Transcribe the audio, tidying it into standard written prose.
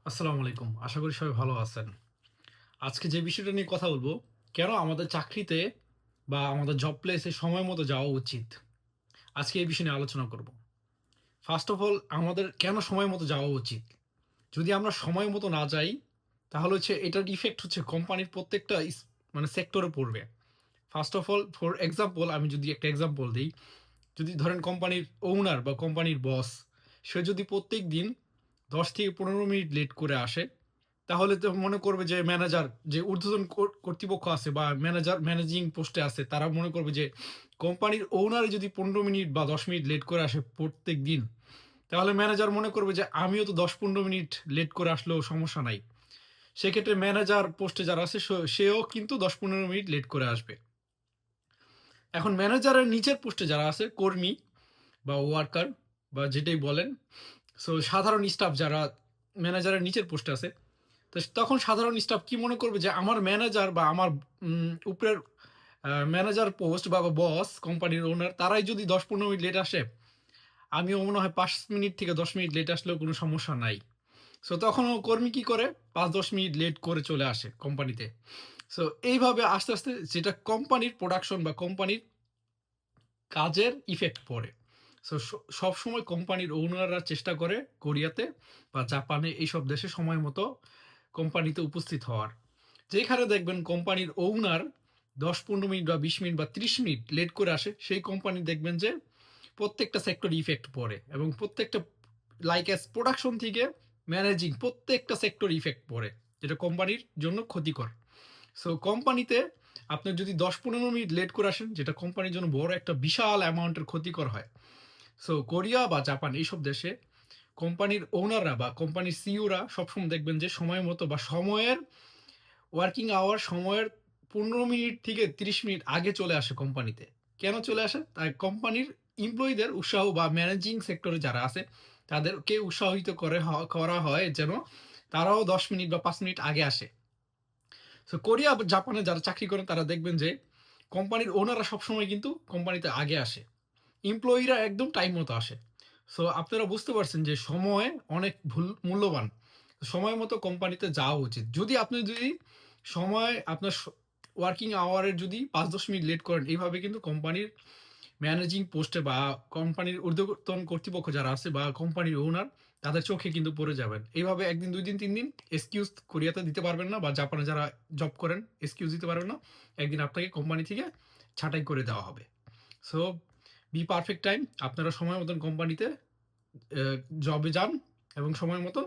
আসসালামু আলাইকুম। আশা করি সবাই ভালো আছেন। আজকে যে বিষয়টা নিয়ে কথা বলব, কেন আমাদের চাকরিতে বা আমাদের জব প্লেসে সময় মতো যাওয়া উচিত? আজকে এই বিষয় নিয়ে আলোচনা করব। ফার্স্ট অফ অল আমাদের কেন সময় মতো যাওয়া উচিত? যদি আমরা সময় মতো না যাই, তাহলে হচ্ছে এটার ইফেক্ট হচ্ছে কোম্পানির প্রত্যেকটা মানে সেক্টরে পড়বে। First of all for example আমি যদি একটা এক্সাম্পল দেই, যদি ধরেন কোম্পানির ওনার বা কোম্পানির বস, সে যদি প্রত্যেকদিন ১০ থেকে ১৫ মিনিট লেট করে আসে, তাহলে তো মনে করবে যে ম্যানেজার যে ঊর্ধ্বতন কর্তৃপক্ষ আছে বা ম্যানেজার ম্যানেজিং পোস্টে আছে তারা মনে করবে যে কোম্পানির ওনার যদি ১৫ মিনিট বা ১০ মিনিট লেট করে আসে প্রত্যেকদিন, তাহলে ম্যানেজার মনে করবে যে আমিও তো ১০-১৫ মিনিট লেট করে আসলেও সমস্যা নাই। সেক্ষেত্রে ম্যানেজার পোস্টে যারা আছে সেও কিন্তু ১০-১৫ মিনিট লেট করে আসবে। এখন ম্যানেজারের নিচের পোস্টে যারা আছে কর্মী বা ওয়ার্কার বা যেটাই বলেন, সো সাধারণ স্টাফ যারা ম্যানেজারের নিচের পোস্টে আছে, তো তখন সাধারণ স্টাফ কি মনে করবে যে আমার ম্যানেজার বা আমার উপরের ম্যানেজার পোস্ট বা বস কোম্পানির ওনার তারাই যদি ১০-১৫ মিনিট লেট আসে, আমিও মনে হয় ৫ মিনিট থেকে ১০ মিনিট লেট আসলেও কোনো সমস্যা নাই। সো তখন ও কর্মী কি করে ৫-১০ মিনিট লেট করে চলে আসে কোম্পানিতে। সো এইভাবে আস্তে, আস্তে যেটা কোম্পানির প্রোডাকশন বা কোম্পানির কাজের ইফেক্ট পড়ে। সো সবসময় কোম্পানির ওনাররা চেষ্টা করে কোরিয়াতে বা জাপানে এইসব দেশে সময় মতো কোম্পানিতে উপস্থিত হওয়ার। যেখানে দেখবেন কোম্পানির ওনার ১০-১৫ মিনিট বা ২০ মিনিট বা ৩০ মিনিট লেট করে আসে, সেই কোম্পানি দেখবেন যে প্রত্যেকটা সেক্টরে ইফেক্ট পড়ে এবং প্রত্যেকটা লাইক অ্যাজ প্রোডাকশন থেকে ম্যানেজিং প্রত্যেকটা সেক্টরে ইফেক্ট পড়ে। যেটা কোম্পানির জন্য ক্ষতিকর। সো কোম্পানিতে আপনি যদি ১০-১৫ মিনিট লেট করে আসেন, যেটা কোম্পানির জন্য বড় একটা বিশাল অ্যামাউন্টের ক্ষতিকর হয়। সো কোরিয়া বা জাপান এইসব দেশে কোম্পানির ওনাররা বা কোম্পানির সিইওরা সবসময় দেখবেন যে সময় মতো বা সময়ের ওয়ার্কিং আওয়ার সময়ের ১৫ মিনিট থেকে ৩০ মিনিট আগে চলে আসে কোম্পানিতে। কেন চলে আসে? তাই কোম্পানির এমপ্লয়িদের উৎসাহ বা ম্যানেজিং সেক্টরে যারা আছে, তাদেরকে উৎসাহিত করা হয় যেন তারাও ১০ মিনিট বা ৫ মিনিট আগে আসে। সো কোরিয়া বা জাপানে যারা চাকরি করেন তারা দেখবেন যে কোম্পানির ওনাররা সবসময় কিন্তু কোম্পানিতে আগে আসে। এমপ্লয়িরা একদম টাইম মতো আসে। সো আপনারা বুঝতে পারছেন যে সময় অনেক মূল্যবান। সময় মতো কোম্পানিতে যাওয়া উচিত। যদি সময় আপনার ওয়ার্কিং আওয়ার এর যদি ৫-১০ মিনিট লেট করেন, এইভাবে কিন্তু কোম্পানির ম্যানেজিং পোস্টে বা কোম্পানির ঊর্ধ্বতন কর্তৃপক্ষ যারা আছে বা কোম্পানির ওনার তাদের চোখে কিন্তু পড়ে যাবেন। এইভাবে ১ দিন, ২ দিন, ৩ দিন এক্সকিউজ কোরিয়াতে দিতে পারবেন না বা জাপানে যারা জব করেন এক্সকিউজ দিতে পারবেন না। একদিন আপনাকে কোম্পানি থেকে ছাঁটাই করে দেওয়া হবে। So be perfect time. আপনারা সময় মতন কোম্পানিতে জবে যান এবং সময় মতন